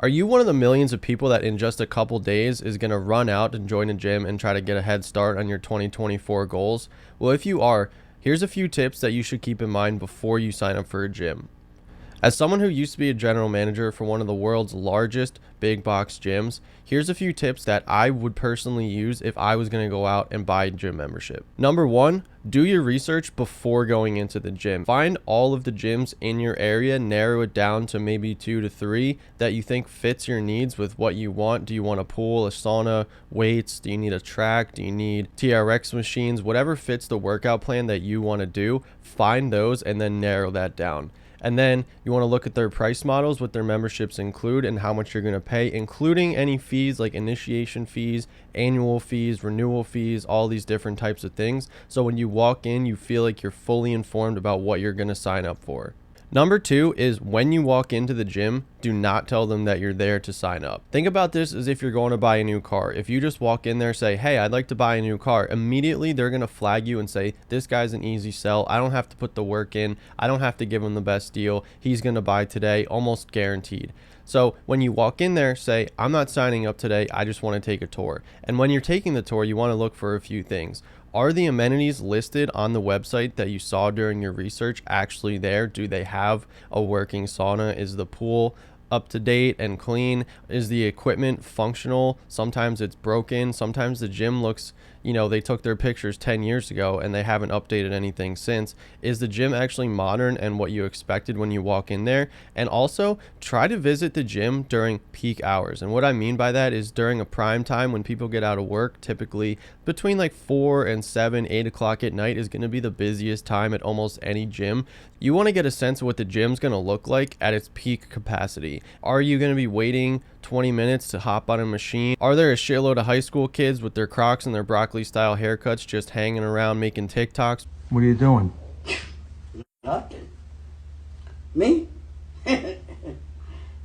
Are you one of the millions of people that in just a couple days is going to run out and join a gym and try to get a head start on your 2024 goals? Well, if you are, here's a few tips that you should keep in mind before you sign up for a gym. As someone who used to be a general manager for one of the world's largest big box gyms, here's a few tips that I would personally use if I was going to go out and buy a gym membership. Number one, do your research before going into the gym. Find all of the gyms in your area, narrow it down to maybe 2 to 3 that you think fits your needs with what you want. Do you want a pool, a sauna, weights? Do you need a track? Do you need TRX machines? Whatever fits the workout plan that you want to do, find those and then narrow that down. And then you want to look at their price models, what their memberships include, and how much you're going to pay, including any fees like initiation fees, annual fees, renewal fees, all these different types of things. So when you walk in, you feel like you're fully informed about what you're going to sign up for. Number two is when you walk into the gym, do not tell them that you're there to sign up. Think about this as if you're going to buy a new car. If you just walk in there, say, hey, I'd like to buy a new car, immediately they're going to flag you and say, this guy's an easy sell. I don't have to put the work in. I don't have to give him the best deal. He's going to buy today, almost guaranteed. So when you walk in there, say, I'm not signing up today. I just want to take a tour. And when you're taking the tour, you want to look for a few things. Are the amenities listed on the website that you saw during your research actually there? Do they have a working sauna? Is the pool up to date and clean? Is the equipment functional? Sometimes it's broken. Sometimes the gym looks, they took their pictures 10 years ago and they haven't updated anything since. Is the gym actually modern and what you expected when you walk in there? And also try to visit the gym during peak hours. And what I mean by that is during a prime time when people get out of work, typically between like 4 and 7, 8 o'clock at night is going to be the busiest time at almost any gym. You want to get a sense of what the gym's going to look like at its peak capacity. Are you going to be waiting 20 minutes to hop on a machine? Are there a shitload of high school kids with their Crocs and their broccoli style haircuts just hanging around making TikToks? What are you doing? Nothing. Me?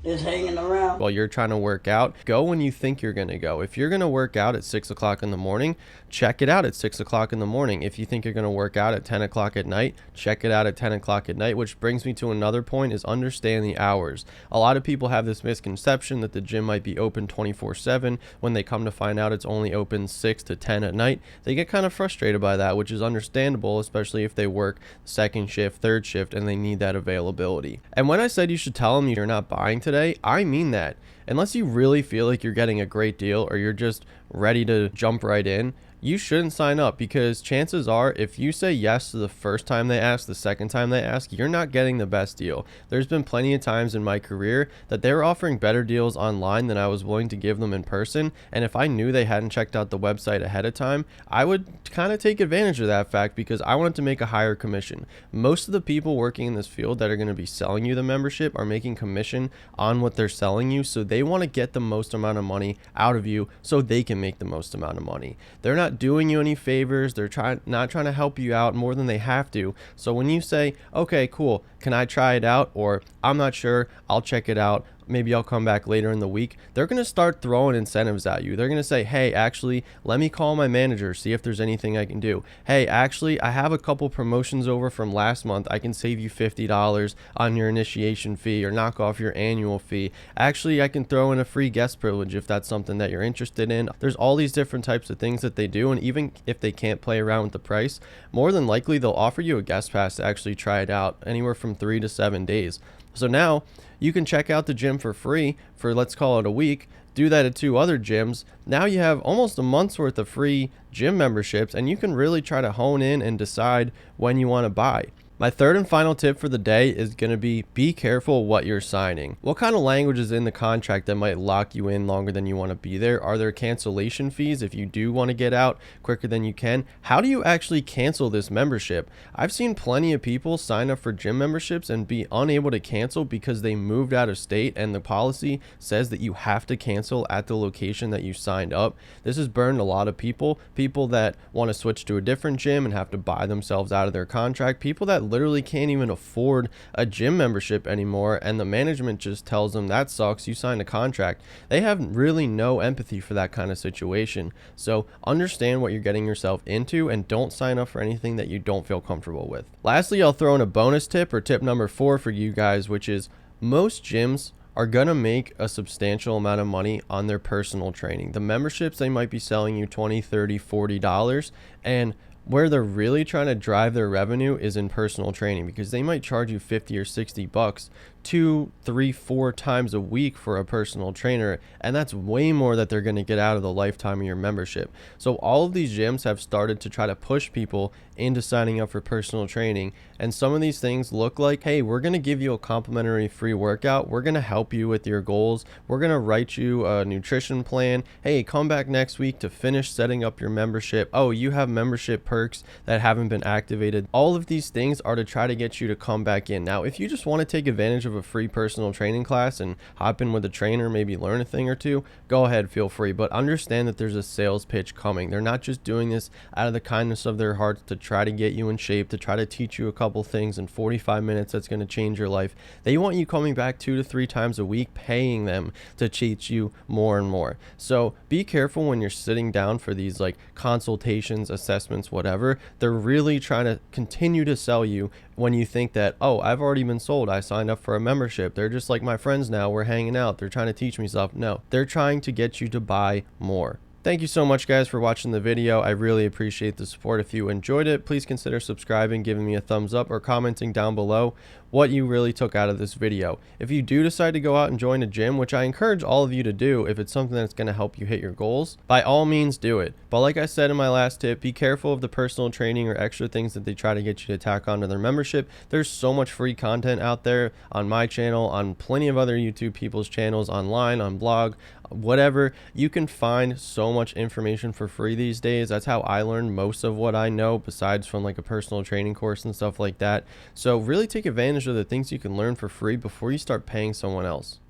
Just hanging around. While you're trying to work out, go when you think you're going to go. If you're going to work out at 6 o'clock in the morning, check it out at 6 o'clock in the morning. If you think you're going to work out at 10 o'clock at night, check it out at 10 o'clock at night, which brings me to another point is understand the hours. A lot of people have this misconception that the gym might be open 24/7 when they come to find out it's only open 6 to 10 at night. They get kind of frustrated by that, which is understandable, especially if they work second shift, third shift, and they need that availability. And when I said you should tell them you're not buying today, I mean that. Unless you really feel like you're getting a great deal or you're just ready to jump right in, you shouldn't sign up, because chances are if you say yes to the first time they ask, the second time they ask, you're not getting the best deal. There's been plenty of times in my career that they were offering better deals online than I was willing to give them in person, and if I knew they hadn't checked out the website ahead of time, I would kind of take advantage of that fact because I wanted to make a higher commission. Most of the people working in this field that are going to be selling you the membership are making commission on what they're selling you, so they want to get the most amount of money out of you so they can make the most amount of money. They're not doing you any favors. They're not trying to help you out more than they have to. So when you say, okay, cool, can I try it out? Or I'm not sure, I'll check it out, maybe I'll come back later in the week, they're going to start throwing incentives at you. They're going to say, hey, actually, let me call my manager, see if there's anything I can do. Hey, actually, I have a couple promotions over from last month. I can save you $50 on your initiation fee or knock off your annual fee. Actually, I can throw in a free guest privilege if that's something that you're interested in. There's all these different types of things that they do, and even if they can't play around with the price, more than likely they'll offer you a guest pass to actually try it out anywhere from 3 to 7 days. So now you can check out the gym for free for, let's call it a week, do that at 2 other gyms. Now you have almost a month's worth of free gym memberships, and you can really try to hone in and decide when you want to buy. My third and final tip for the day is going to be careful what you're signing. What kind of language is in the contract that might lock you in longer than you want to be there? Are there cancellation fees if you do want to get out quicker than you can? How do you actually cancel this membership? I've seen plenty of people sign up for gym memberships and be unable to cancel because they moved out of state and the policy says that you have to cancel at the location that you signed up. This has burned a lot of people that want to switch to a different gym and have to buy themselves out of their contract, people that literally can't even afford a gym membership anymore, and the management just tells them that sucks, you signed a contract. They have really no empathy for that kind of situation. So understand what you're getting yourself into and don't sign up for anything that you don't feel comfortable with. Lastly, I'll throw in a bonus tip, or tip number 4 for you guys, which is most gyms are going to make a substantial amount of money on their personal training. The memberships, they might be selling you $20, $30, $40, and where they're really trying to drive their revenue is in personal training, because they might charge you 50 or 60 bucks 2, 3, 4 times a week for a personal trainer, and that's way more that they're going to get out of the lifetime of your membership. So all of these gyms have started to try to push people into signing up for personal training, and some of these things look like, hey, we're going to give you a complimentary free workout, we're going to help you with your goals, we're going to write you a nutrition plan, hey, come back next week to finish setting up your membership, oh, you have membership perks that haven't been activated. All of these things are to try to get you to come back in. Now, if you just want to take advantage of a free personal training class and hop in with a trainer, maybe learn a thing or two, go ahead, feel free. But understand that there's a sales pitch coming. They're not just doing this out of the kindness of their hearts to try to get you in shape, to try to teach you a couple things in 45 minutes that's going to change your life. They want you coming back 2 to 3 times a week, paying them to teach you more and more. So be careful when you're sitting down for these like consultations, assessments, whatever. They're really trying to continue to sell you when you think that, oh, I've already been sold, I signed up for a membership, they're just like my friends now, we're hanging out, they're trying to teach me stuff. No, they're trying to get you to buy more. Thank you so much, guys, for watching the video. I really appreciate the support. If you enjoyed it, please consider subscribing, giving me a thumbs up, or commenting down below what you really took out of this video. If you do decide to go out and join a gym, which I encourage all of you to do if it's something that's going to help you hit your goals, by all means do it. But like I said in my last tip, be careful of the personal training or extra things that they try to get you to tack onto their membership. There's so much free content out there on my channel, on plenty of other YouTube people's channels, online, on blog, whatever. You can find so much information for free these days. That's how I learned most of what I know, besides from like a personal training course and stuff like that. So really take advantage of the things you can learn for free before you start paying someone else.